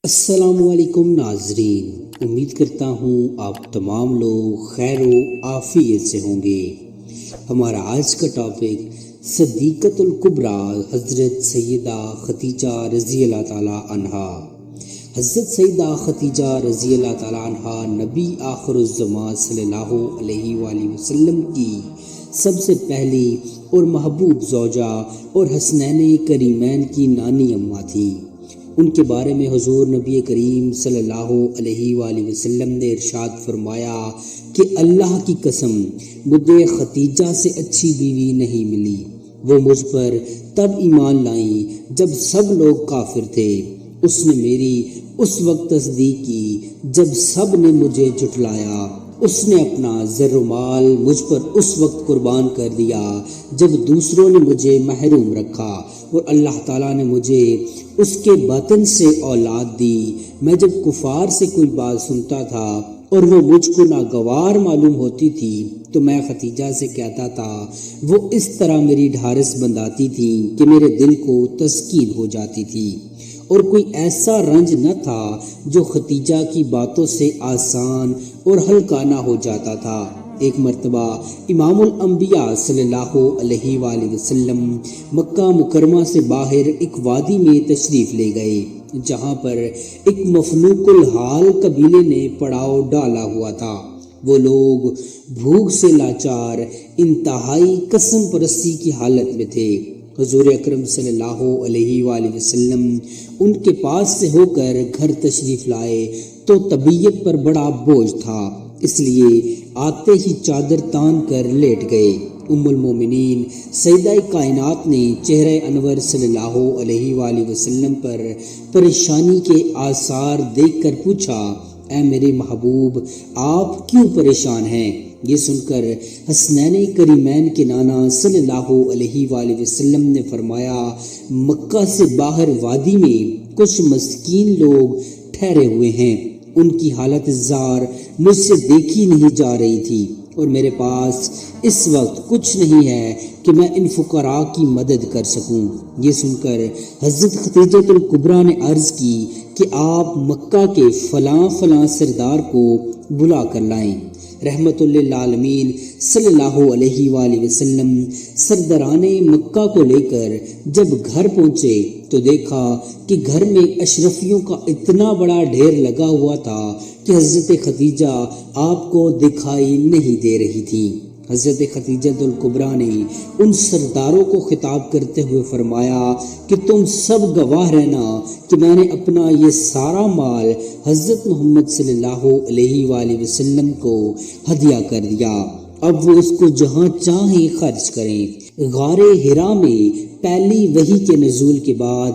السلام علیکم ناظرین، امید کرتا ہوں آپ تمام لوگ خیر و عافیت سے ہوں گے۔ ہمارا آج کا ٹاپک صدیقۃ الکبریٰ حضرت سیدہ خدیجہ رضی اللہ تعالیٰ عنہا۔ حضرت سیدہ خدیجہ رضی اللہ تعالیٰ عنہا نبی آخر الزمان صلی اللہ علیہ وآلہ وسلم کی سب سے پہلی اور محبوب زوجہ اور حسنین کریمین کی نانی اماں تھی۔ ان کے بارے میں حضور نبی کریم صلی اللہ علیہ وآلہ وسلم نے ارشاد فرمایا کہ اللہ کی قسم مجھے خدیجہ سے اچھی بیوی نہیں ملی۔ وہ مجھ پر تب ایمان لائیں جب سب لوگ کافر تھے۔ اس نے میری اس وقت تصدیق کی جب سب نے مجھے جھٹلایا۔ اس نے اپنا زر و مال مجھ پر اس وقت قربان کر دیا جب دوسروں نے مجھے محروم رکھا، اور اللہ تعالیٰ نے مجھے اس کے باطن سے اولاد دی۔ میں جب کفار سے کوئی بات سنتا تھا اور وہ مجھ کو ناگوار معلوم ہوتی تھی تو میں خدیجہ سے کہتا تھا، وہ اس طرح میری ڈھارس بندھاتی تھی کہ میرے دل کو تسکین ہو جاتی تھی، اور کوئی ایسا رنج نہ تھا جو خدیجہ کی باتوں سے آسان اور ہلکا نہ ہو جاتا تھا۔ ایک مرتبہ امام الانبیاء صلی اللہ علیہ وآلہ وسلم مکہ مکرمہ سے باہر ایک وادی میں تشریف لے گئے، جہاں پر ایک مفلوق الحال قبیلے نے پڑاؤ ڈالا ہوا تھا۔ وہ لوگ بھوک سے لاچار، انتہائی قسم پرستی کی حالت میں تھے۔ حضور اکرم صلی اللہ علیہ وآلہ وسلم ان کے پاس سے ہو کر گھر تشریف لائے تو طبیعت پر بڑا بوجھ تھا، اس لیے آتے ہی چادر تان کر لیٹ گئے۔ ام المومنین سیدہ کائنات نے چہرہ انور صلی اللہ علیہ وآلہ وسلم پر پریشانی کے آثار دیکھ کر پوچھا، اے میرے محبوب، آپ کیوں پریشان ہیں؟ یہ سن کر حسنین کریمین کے نانا صلی اللہ علیہ وآلہ وسلم نے فرمایا، مکہ سے باہر وادی میں کچھ مسکین لوگ ٹھہرے ہوئے ہیں، ان کی حالت زار مجھ سے دیکھی نہیں جا رہی تھی، اور میرے پاس اس وقت کچھ نہیں ہے کہ میں ان فقراء کی مدد کر سکوں۔ یہ سن کر حضرت خدیجہ الکبریٰ نے عرض کی کہ آپ مکہ کے فلاں فلاں سردار کو بلا کر لائیں۔ رحمت للعالمین صلی اللہ علیہ وآلہ وسلم سرداران مکہ کو لے کر جب گھر پہنچے تو دیکھا کہ گھر میں اشرفیوں کا اتنا بڑا ڈھیر لگا ہوا تھا کہ حضرت خدیجہ آپ کو دکھائی نہیں دے رہی تھی۔ حضرت خدیجہ الکبریٰ نے ان سرداروں کو خطاب کرتے ہوئے فرمایا کہ تم سب گواہ رہنا کہ میں نے اپنا یہ سارا مال حضرت محمد صلی اللہ علیہ وآلہ وسلم کو ہدیہ کر دیا، اب وہ اس کو جہاں چاہیں خرچ کریں۔ غار حرا میں پہلی وحی کے نزول کے بعد،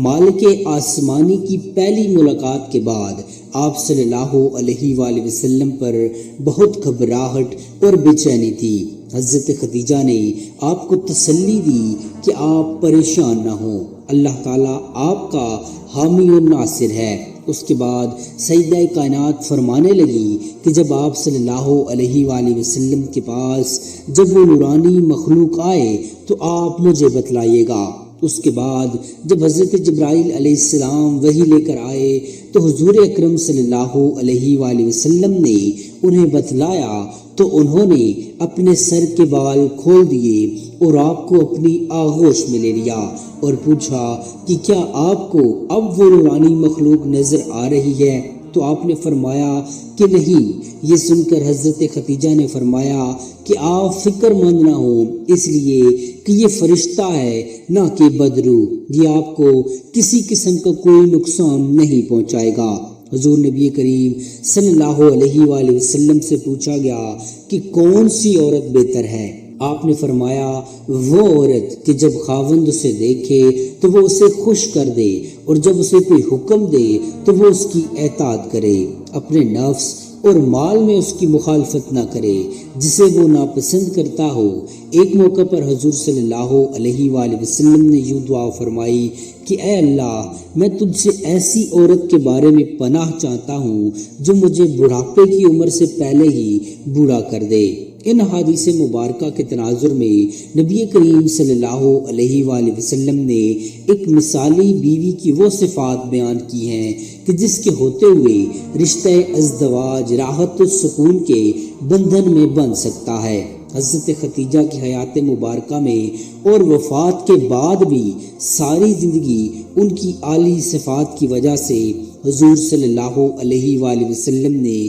مالک آسمانی کی پہلی ملاقات کے بعد آپ صلی اللہ علیہ وآلہ وسلم پر بہت گھبراہٹ اور بے چینی تھی۔ حضرت خدیجہ نے آپ کو تسلی دی کہ آپ پریشان نہ ہوں، اللہ تعالیٰ آپ کا حامی و ناصر ہے۔ اس کے بعد سیدہ کائنات فرمانے لگی کہ جب آپ صلی اللہ علیہ وآلہ وسلم کے پاس جب وہ نورانی مخلوق آئے تو آپ مجھے بتلائیے گا۔ اس کے بعد جب حضرت جبرائیل علیہ السلام وحی لے کر آئے تو حضور اکرم صلی اللہ علیہ وآلہ وسلم نے انہیں بتلایا تو انہوں نے اپنے سر کے بال کھول دیے اور آپ کو اپنی آغوش میں لے لیا اور پوچھا کہ کیا آپ کو اب وہ نورانی مخلوق نظر آ رہی ہے؟ تو آپ نے فرمایا کہ نہیں۔ یہ سن کر حضرت خدیجہ نے فرمایا کہ آپ فکر مند نہ ہوں، اس لیے کہ یہ فرشتہ ہے نہ کہ بدرو، یہ آپ کو کسی قسم کا کوئی نقصان نہیں پہنچائے گا۔ حضور نبی کریم صلی اللہ علیہ وآلہ وسلم سے پوچھا گیا کہ کون سی عورت بہتر ہے؟ آپ نے فرمایا وہ عورت کہ جب خاوند اسے دیکھے تو وہ اسے خوش کر دے، اور جب اسے کوئی حکم دے تو وہ اس کی اطاعت کرے، اپنے نفس اور مال میں اس کی مخالفت نہ کرے جسے وہ ناپسند کرتا ہو۔ ایک موقع پر حضور صلی اللہ علیہ وآلہ وسلم نے یوں دعا فرمائی کہ اے اللہ، میں تجھ سے ایسی عورت کے بارے میں پناہ چاہتا ہوں جو مجھے بڑھاپے کی عمر سے پہلے ہی بوڑھا کر دے۔ ان حدیث مبارکہ کے تناظر میں نبی کریم صلی اللہ علیہ وآلہ وسلم نے ایک مثالی بیوی کی وہ صفات بیان کی ہیں کہ جس کے ہوتے ہوئے رشتہ ازدواج راحت و سکون کے بندھن میں بن سکتا ہے۔ حضرت خدیجہ کی حیات مبارکہ میں اور وفات کے بعد بھی ساری زندگی ان کی عالی صفات کی وجہ سے حضور صلی اللہ علیہ وآلہ وسلم نے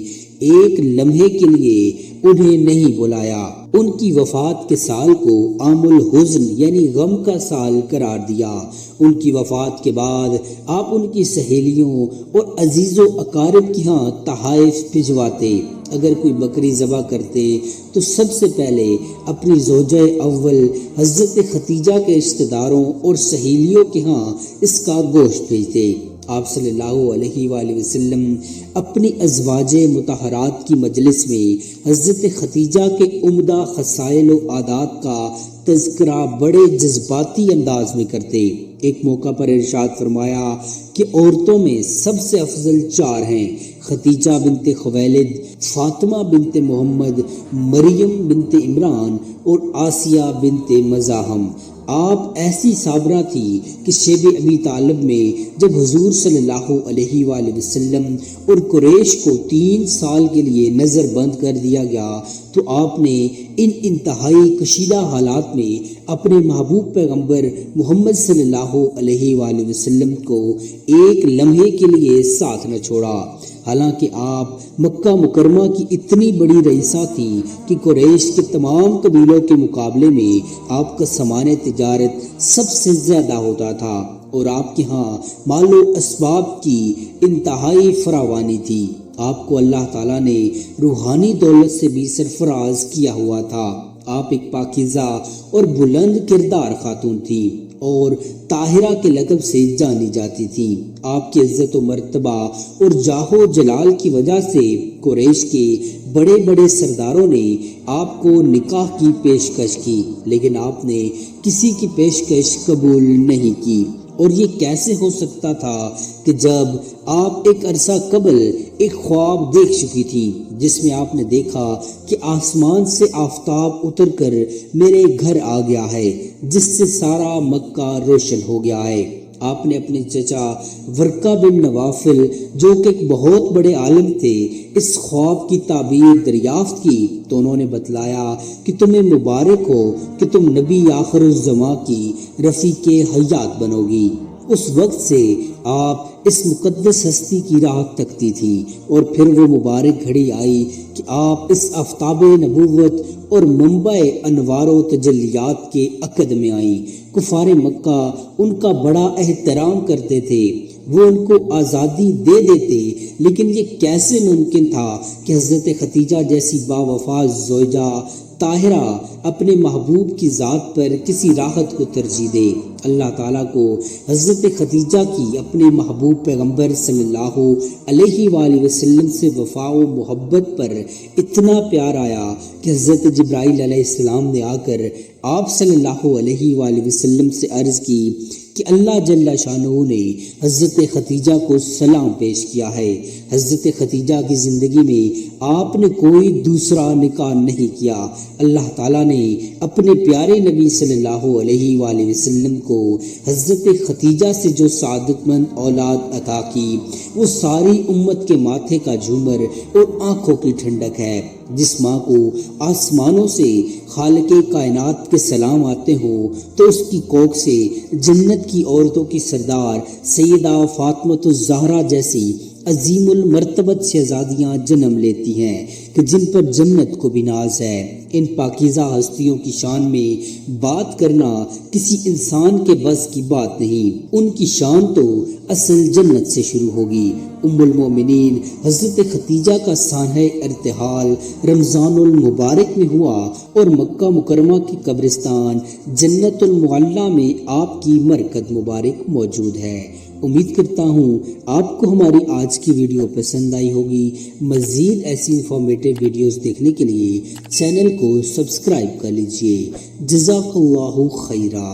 ایک لمحے کے لیے انہیں نہیں بلایا۔ ان کی وفات کے سال کو عام الحزن یعنی غم کا سال قرار دیا۔ ان کی وفات کے بعد آپ ان کی سہیلیوں اور عزیز و اقارب کی ہاں تحائف بھجواتے۔ اگر کوئی بکری ذبح کرتے تو سب سے پہلے اپنی زوجہ اول حضرت خدیجہ کے رشتہ داروں اور سہیلیوں کے ہاں اس کا گوشت بھیجتے۔ آپ صلی اللہ علیہ وآلہ وسلم اپنی ازواج مطہرات کی مجلس میں حضرت خدیجہ کے عمدہ خصائل و عادات کا تذکرہ بڑے جذباتی انداز میں کرتے۔ ایک موقع پر ارشاد فرمایا کہ عورتوں میں سب سے افضل 4 ہیں: خدیجہ بنت خویلد، فاطمہ بنت محمد، مریم بنت عمران اور آسیہ بنت مزاحم۔ آپ ایسی صابرہ تھی کہ شیب ابی طالب میں جب حضور صلی اللہ علیہ وآلہ وسلم اور قریش کو 3 سال کے لیے نظر بند کر دیا گیا تو آپ نے ان انتہائی کشیدہ حالات میں اپنے محبوب پیغمبر محمد صلی اللہ علیہ وآلہ وسلم کو ایک لمحے کے لیے ساتھ نہ چھوڑا۔ حالانکہ آپ مکہ مکرمہ کی اتنی بڑی رئیسہ تھی کہ قریش کے تمام قبیلوں کے مقابلے میں آپ کا سامان تجارت سب سے زیادہ ہوتا تھا اور آپ کے ہاں مال و اسباب کی انتہائی فراوانی تھی۔ آپ کو اللہ تعالیٰ نے روحانی دولت سے بھی سرفراز کیا ہوا تھا۔ آپ ایک پاکیزہ اور بلند کردار خاتون تھی اور طاہرہ کے لقب سے جانی جاتی تھی۔ آپ کی عزت و مرتبہ اور جاہ و جلال کی وجہ سے قریش کے بڑے بڑے سرداروں نے آپ کو نکاح کی پیشکش کی، لیکن آپ نے کسی کی پیشکش قبول نہیں کی۔ اور یہ کیسے ہو سکتا تھا کہ جب آپ ایک عرصہ قبل ایک خواب دیکھ چکی تھی جس میں آپ نے دیکھا کہ آسمان سے آفتاب اتر کر میرے گھر آ گیا ہے جس سے سارا مکہ روشن ہو گیا ہے۔ آپ نے اپنے چچا ورقہ بن نوافل جو کہ ایک بہت بڑے عالم تھے اس خواب کی تعبیر دریافت کی تو انہوں نے بتلایا کہ تمہیں مبارک ہو کہ تم نبی آخر الزماں کی رفیق حیات بنو گی۔ اس وقت سے آپ اس مقدس ہستی کی راہ تکتی تھی اور پھر وہ مبارک گھڑی آئی کہ آپ اس آفتاب نبوت اور منبع انوار و تجلیات کے عقد میں آئیں۔ کفار مکہ ان کا بڑا احترام کرتے تھے، وہ ان کو آزادی دے دیتے، لیکن یہ کیسے ممکن تھا کہ حضرت خدیجہ جیسی باوفا زوجہ طاہرہ اپنے محبوب کی ذات پر کسی راحت کو ترجیح دے۔ اللہ تعالیٰ کو حضرت خدیجہ کی اپنے محبوب پیغمبر صلی اللہ علیہ وآلہ وسلم سے وفا و محبت پر اتنا پیار آیا کہ حضرت جبرائیل علیہ السلام نے آ کر آپ صلی اللہ علیہ وآلہ وسلم سے عرض کی کہ اللہ جل شانہ نے حضرت خدیجہ کو سلام پیش کیا ہے۔ حضرت خدیجہ کی زندگی میں آپ نے کوئی دوسرا نکاح نہیں کیا۔ اللہ تعالیٰ نے اپنے پیارے نبی صلی اللہ علیہ وآلہ وسلم کو حضرت خدیجہ سے جو سعادت مند اولاد عطا کی وہ ساری امت کے ماتھے کا جھومر اور آنکھوں کی ٹھنڈک ہے۔ جس ماں کو آسمانوں سے خالق کائنات کے سلام آتے ہوں تو اس کی کوکھ سے جنت کی عورتوں کی سردار سیدہ فاطمہ الزہرا جیسی عظیم المرتبت شہزادیاں جنم لیتی ہیں کہ جن پر جنت کو بھی ناز ہے۔ ان پاکیزہ ہستیوں کی شان میں بات کرنا کسی انسان کے بس کی بات نہیں، ان کی شان تو اصل جنت سے شروع ہوگی۔ ام المومنین حضرت خدیجہ کا سانحہ ارتحال رمضان المبارک میں ہوا اور مکہ مکرمہ کی قبرستان جنت المعلیٰ میں آپ کی مرکز مبارک موجود ہے۔ امید کرتا ہوں آپ کو ہماری آج کی ویڈیو پسند آئی ہوگی۔ مزید ایسی انفارمیٹیو ویڈیوز دیکھنے کے لیے چینل کو سبسکرائب کر لیجیے۔ جزاک اللہ خیرہ۔